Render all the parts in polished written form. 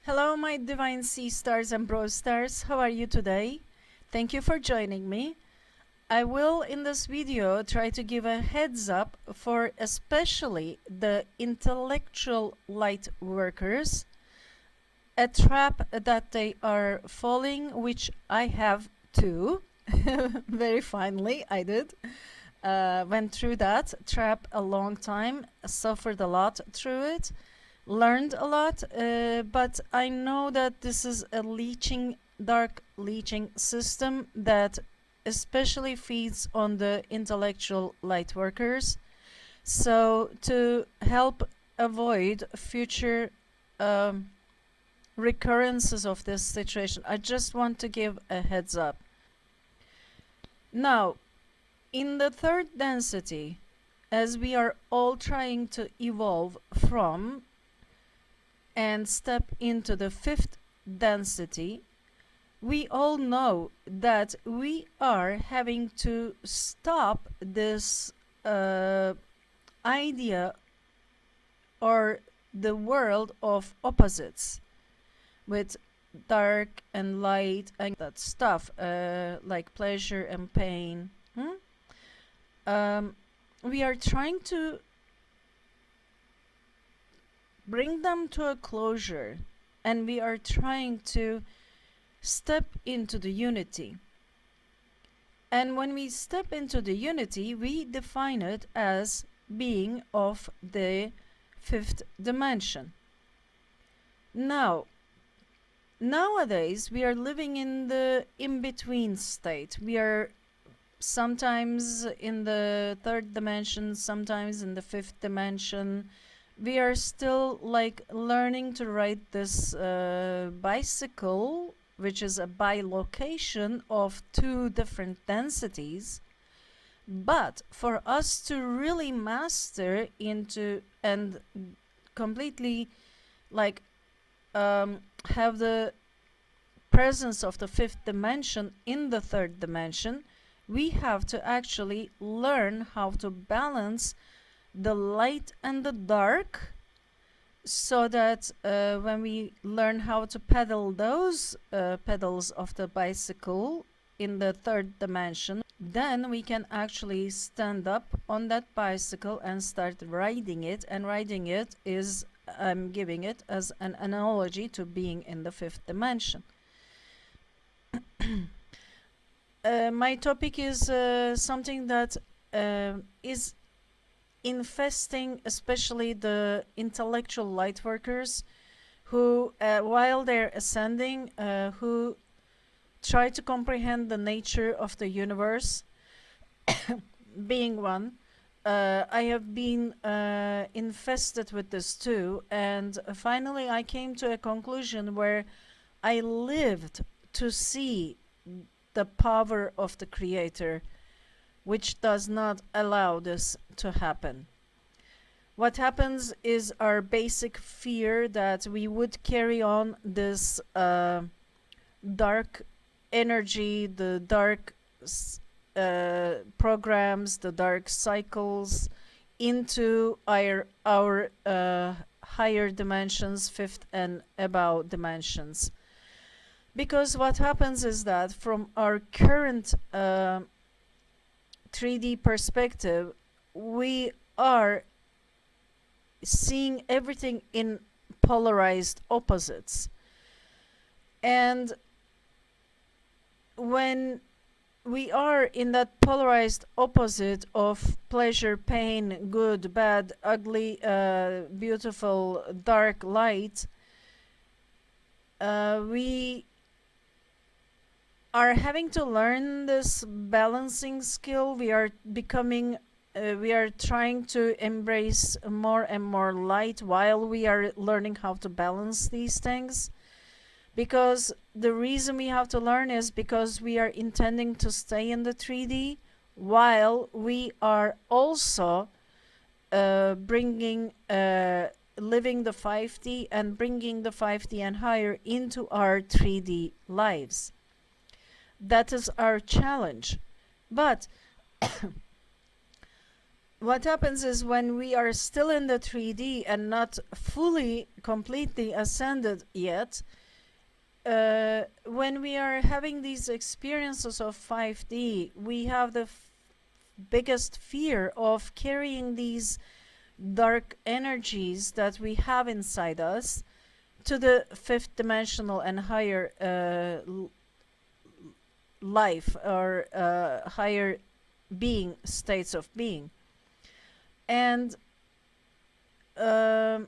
Hello, my divine sea stars and bro stars. How are you today? Thank you for joining me. I will in this video try to give a heads up for especially the intellectual light workers, a trap that they are falling, which I have too. Very finely, I did. Went through that trap a long time, suffered a lot through it, learned a lot, but I know that this is a dark leeching system that especially feeds on the intellectual light workers. So to help avoid future recurrences of this situation, I just want to give a heads up. Now, in the third density, as we are all trying to evolve from and step into the fifth density, we all know that we are having to stop this idea or the world of opposites with dark and light and that stuff, like pleasure and pain. We are trying to bring them to a closure, and we are trying to step into the unity. And when we step into the unity, we define it as being of the fifth dimension. Now, nowadays, we are living in the in-between state. We are sometimes in the third dimension, sometimes in the fifth dimension. We are still like learning to ride this bicycle, which is a bilocation of two different densities. But for us to really master into and completely like have the presence of the fifth dimension in the third dimension, we have to actually learn how to balance the light and the dark, so that when we learn how to pedal those pedals of the bicycle in the third dimension, then we can actually stand up on that bicycle and start riding it. And riding it is, I'm giving it as an analogy to being in the fifth dimension. My topic is something that is infesting especially the intellectual light workers who, while they're ascending, who try to comprehend the nature of the universe. Being one, I have been infested with this too, and finally I came to a conclusion where I lived to see the power of the Creator, which does not allow this to happen. What happens is our basic fear that we would carry on this dark energy, the dark programs, the dark cycles into our higher dimensions, fifth and above dimensions. Because what happens is that from our current 3D perspective, we are seeing everything in polarized opposites. And when we are in that polarized opposite of pleasure, pain, good, bad, ugly, beautiful, dark, light, we are having to learn this balancing skill. We are becoming, we are trying to embrace more and more light while we are learning how to balance these things. Because the reason we have to learn is because we are intending to stay in the 3D while we are also living the 5D and bringing the 5D and higher into our 3D lives. That is our challenge. But what happens is when we are still in the 3D and not fully, completely ascended yet, when we are having these experiences of 5D, we have the biggest fear of carrying these dark energies that we have inside us to the fifth dimensional and higher life, or higher being, states of being. And the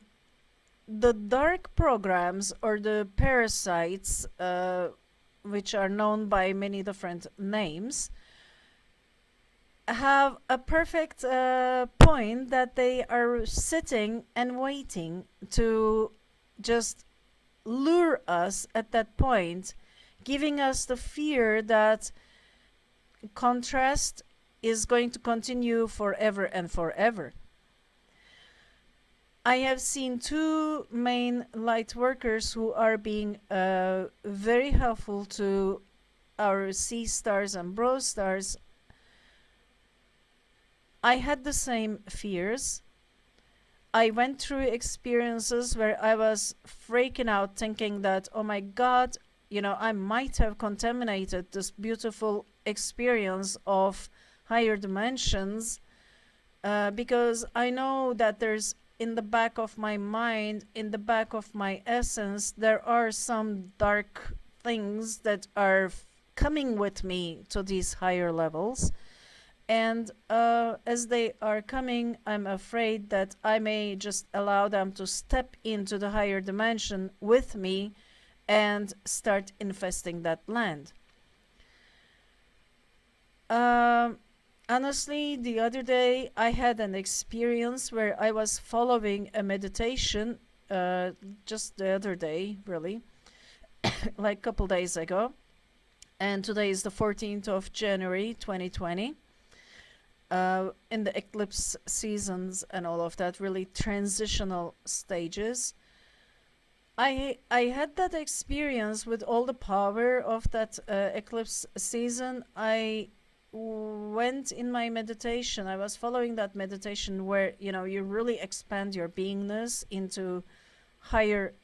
dark programs, or the parasites, which are known by many different names, have a perfect point that they are sitting and waiting to just lure us at that point, giving us the fear that contrast is going to continue forever and forever. I have seen two main light workers who are being very helpful to our C stars and bro stars. I had the same fears. I went through experiences where I was freaking out, thinking that, oh my God, I might have contaminated this beautiful experience of higher dimensions, because I know that there's, in the back of my mind, in the back of my essence, there are some dark things that are coming with me to these higher levels. And as they are coming, I'm afraid that I may just allow them to step into the higher dimension with me and start infesting that land. Honestly, the other day I had an experience where I was following a meditation, just the other day, really, like a couple days ago. And today is the 14th of January, 2020. In the eclipse seasons and all of that, really transitional stages. I had that experience with all the power of that eclipse season. I went in my meditation. I was following that meditation where you really expand your beingness into higher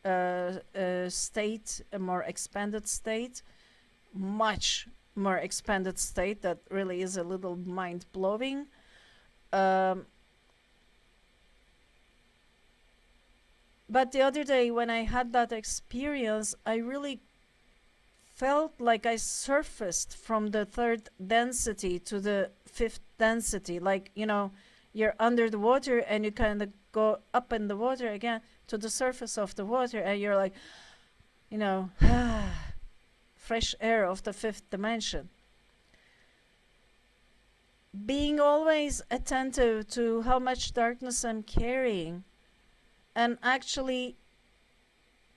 state, a more expanded state, much more expanded state that really is a little mind-blowing. But the other day when I had that experience, I really felt like I surfaced from the third density to the fifth density. Like, you're under the water and you kind of go up in the water again to the surface of the water, and you're like, fresh air of the fifth dimension. Being always attentive to how much darkness I'm carrying. And actually,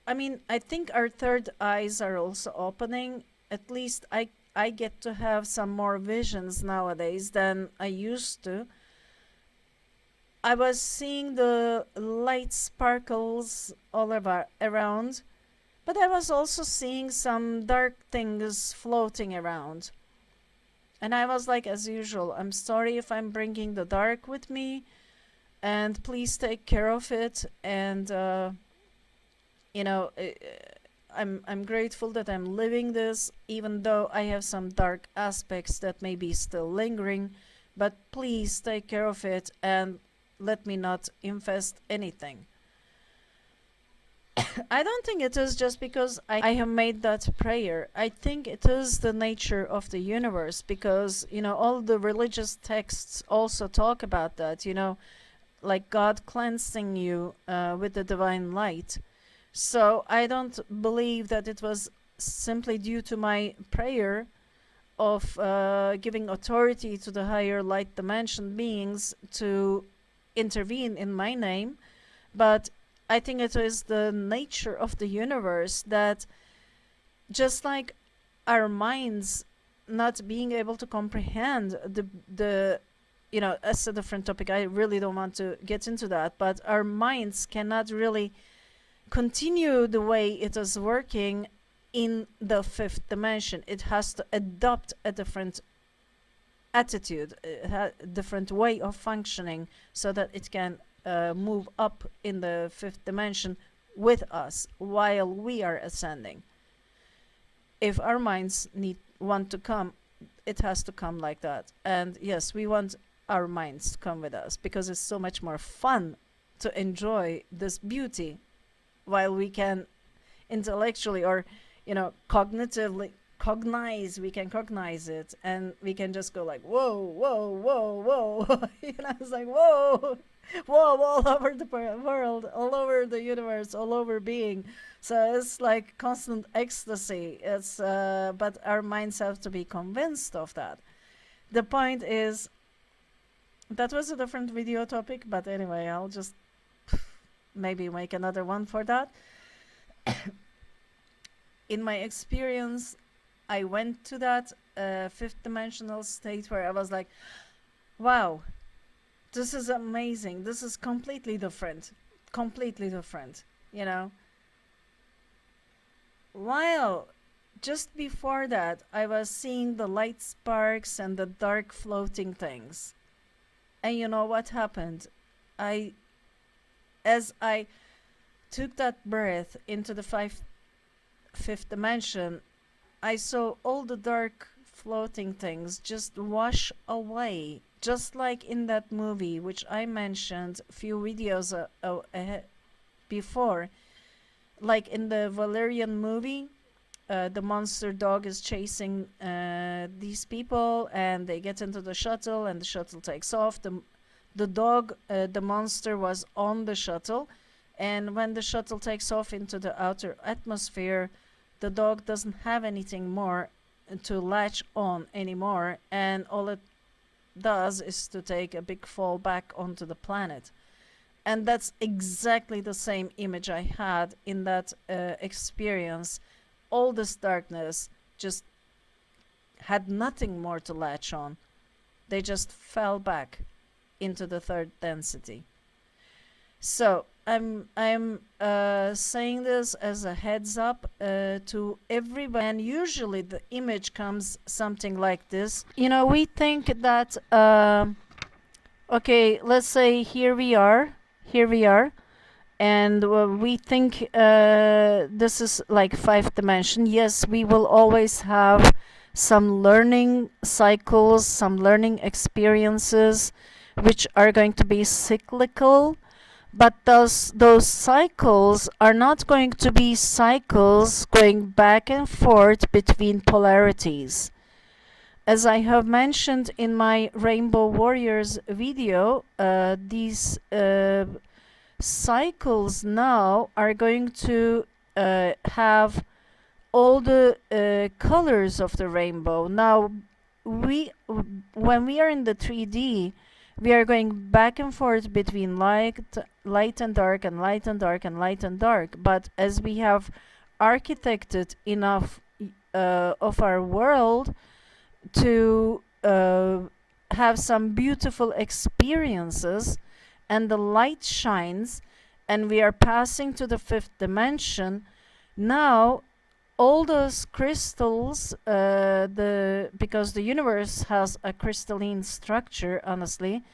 I think our third eyes are also opening. At least I get to have some more visions nowadays than I used to. I was seeing the light sparkles all around, but I was also seeing some dark things floating around. And I was like, as usual, I'm sorry if I'm bringing the dark with me, and please take care of it. And I'm grateful that I'm living this, even though I have some dark aspects that may be still lingering. But please take care of it and let me not infest anything. I don't think it is just because I have made that prayer. I think it is the nature of the universe, because, all the religious texts also talk about that, like God cleansing you with the divine light. So I don't believe that it was simply due to my prayer of giving authority to the higher light dimension beings to intervene in my name, but I think it is the nature of the universe that, just like our minds not being able to comprehend the that's a different topic. I really don't want to get into that, but our minds cannot really continue the way it is working in the fifth dimension. It has to adopt a different attitude, different way of functioning, so that it can move up in the fifth dimension with us while we are ascending. If our minds want to come, it has to come like that. And yes, we want our minds to come with us, because it's so much more fun to enjoy this beauty while we can intellectually, or cognitively we can cognize it, and we can just go like, whoa, whoa, whoa, whoa. It's like, whoa, whoa, all over the world, all over the universe, all over being. So it's like constant ecstasy. It's but our minds have to be convinced of that. The point is, that was a different video topic, but anyway, I'll just maybe make another one for that. In my experience, I went to that fifth dimensional state where I was like, wow, this is amazing. This is completely different. Completely different, While just before that, I was seeing the light sparks and the dark floating things. And you know what happened? As I took that breath into the fifth dimension, I saw all the dark floating things just wash away, just like in that movie which I mentioned a few videos before. Like in the Valerian movie, the monster dog is chasing these people, and they get into the shuttle, and the shuttle takes off. The dog, the monster, was on the shuttle, and when the shuttle takes off into the outer atmosphere, the dog doesn't have anything more to latch on anymore, and all it does is to take a big fall back onto the planet. And that's exactly the same image I had in that experience. All this darkness just had nothing more to latch on. They just fell back into the third density. So I'm saying this as a heads up to everybody, and usually the image comes something like this. We think that okay, let's say here we are, and we think this is like 5th dimension. Yes, we will always have some learning cycles, some learning experiences, which are going to be cyclical. But those cycles are not going to be cycles going back and forth between polarities. As I have mentioned in my Rainbow Warriors video, these cycles now are going to have all the colors of the rainbow. Now, when we are in the 3D, we are going back and forth between light and dark, and light and dark, and light and dark. But as we have architected enough of our world to have some beautiful experiences, and the light shines, and we are passing to the 5th dimension, now all those crystals, because the universe has a crystalline structure, honestly,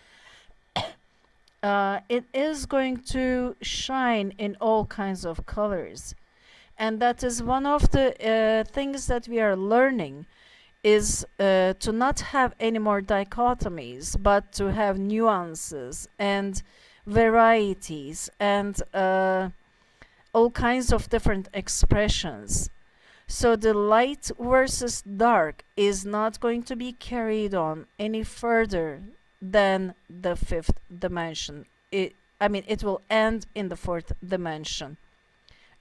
it is going to shine in all kinds of colors. And that is one of the things that we are learning, is to not have any more dichotomies, but to have nuances and varieties and all kinds of different expressions. So the light versus dark is not going to be carried on any further than the 5th dimension. It will end in the 4th dimension.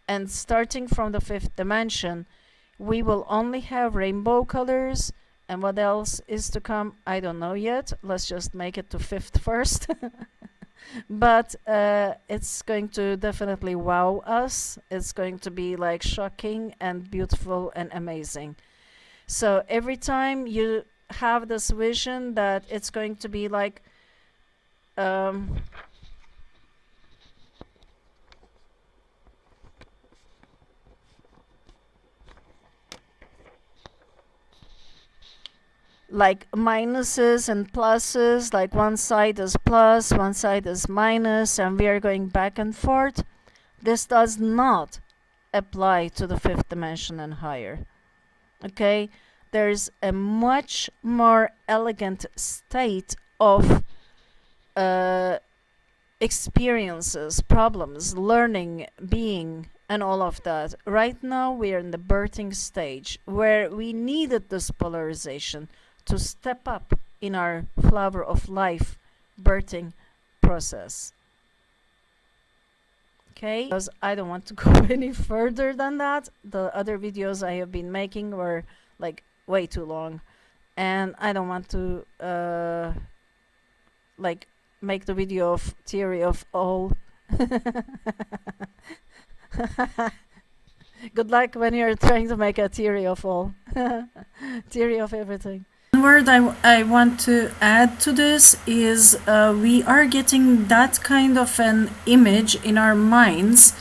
And starting from the 5th dimension, we will only have rainbow colors. And what else is to come, I don't know yet. Let's just make it to 5th first. But it's going to definitely wow us. It's going to be like shocking and beautiful and amazing. So every time you have this vision that it's going to be like like minuses and pluses, like one side is plus, one side is minus, and we are going back and forth. This does not apply to the fifth dimension and higher. Okay, there's a much more elegant state of experiences, problems, learning, being, and all of that. Right now we are in the birthing stage where we needed this polarization to step up in our flower of life birthing process. Okay, because I don't want to go any further than that. The other videos I have been making were like way too long, and I don't want to like make the video of theory of all. Good luck when you're trying to make a theory of all. Theory of everything. One word I want to add to this is we are getting that kind of an image in our minds,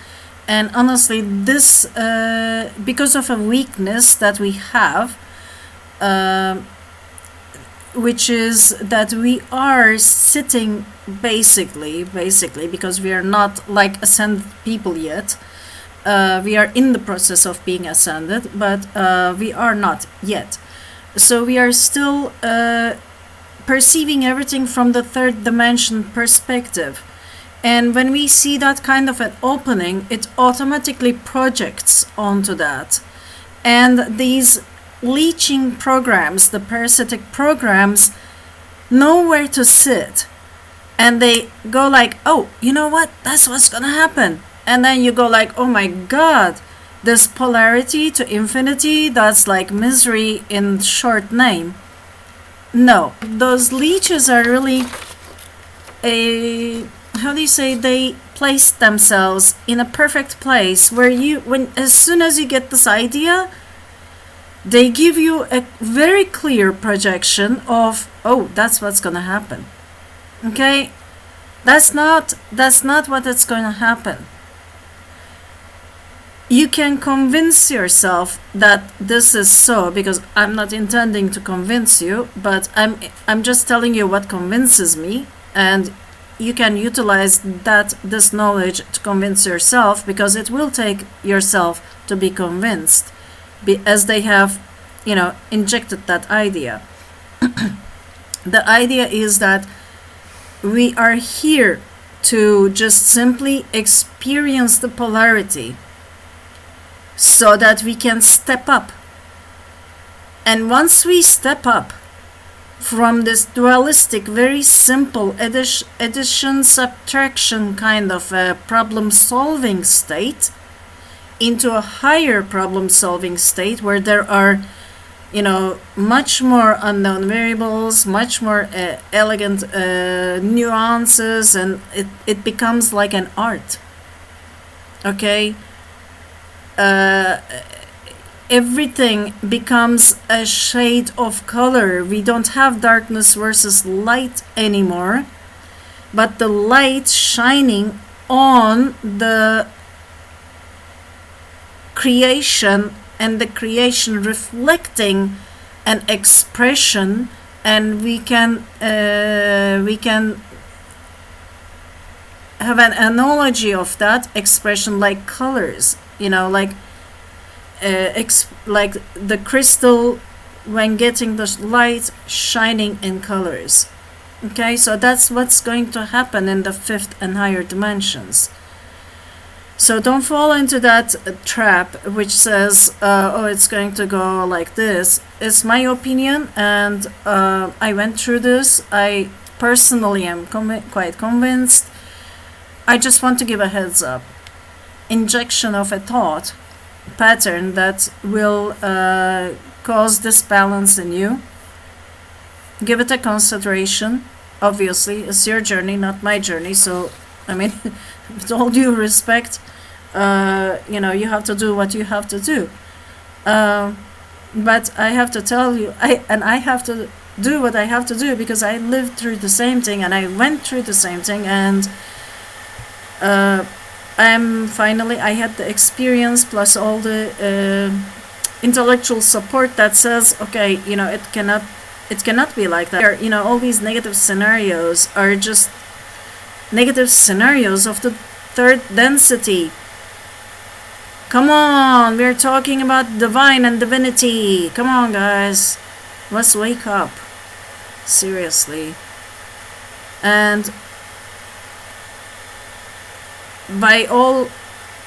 and honestly this because of a weakness that we have, which is that we are sitting basically because we are not like ascended people yet. We are in the process of being ascended, but we are not yet. So we are still perceiving everything from the third dimension perspective. And when we see that kind of an opening, it automatically projects onto that. And these leeching programs, the parasitic programs, know where to sit. And they go like, oh, you know what? That's what's gonna happen. And then you go like, oh my God, this polarity to infinity, that's like misery in short name. No, those leeches are really how do you say, they place themselves in a perfect place where as soon as you get this idea, they give you a very clear projection of, oh, that's what's gonna happen. Okay? That's not what it's gonna happen. You can convince yourself that this is so, because I'm not intending to convince you, but I'm just telling you what convinces me, and you can utilize this knowledge to convince yourself, because it will take yourself to be convinced, as they have, injected that idea. The idea is that we are here to just simply experience the polarity, so that we can step up. And once we step up from this dualistic, very simple addition subtraction kind of a problem solving state into a higher problem solving state where there are much more unknown variables, much more elegant nuances, and it becomes like an art. Okay? Everything becomes a shade of color. We don't have darkness versus light anymore, but the light shining on the creation, and the creation reflecting an expression, and we can have an analogy of that expression like colors, like the crystal when getting the light shining in colors. Okay, so that's what's going to happen in the fifth and higher dimensions. So don't fall into that trap which says, oh, it's going to go like this. It's my opinion, and I went through this. I personally am quite convinced. I just want to give a heads up. Injection of a thought pattern that will cause disbalance in you. Give it a consideration. Obviously, it's your journey, not my journey. So, I mean, with all due respect, you have to do what you have to do. But I have to tell you, I have to do what I have to do because I lived through the same thing and I went through the same thing, and I had the experience plus all the intellectual support that says, okay, it cannot It cannot be like that. You know, all these negative scenarios are just negative scenarios of the third density. Come on, we're talking about divine and divinity. Come on, guys. Let's wake up. Seriously. And by all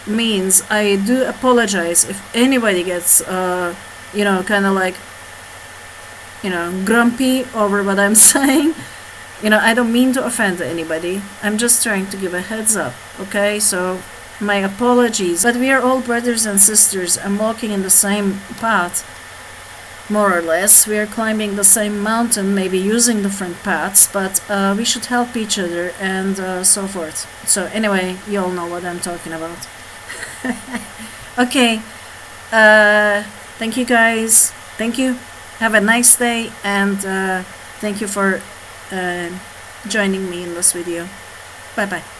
means, I do apologize if anybody gets, you know, kind of like, you know, grumpy over what I'm saying. You know, I don't mean to offend anybody. I'm just trying to give a heads up, okay? So, my apologies. But we are all brothers and sisters and walking in the same path, more or less. We are climbing the same mountain, maybe using different paths, but we should help each other and so forth. So, anyway, you all know what I'm talking about. Okay. Thank you, guys. Thank you. Have a nice day, and thank you for joining me in this video. Bye bye.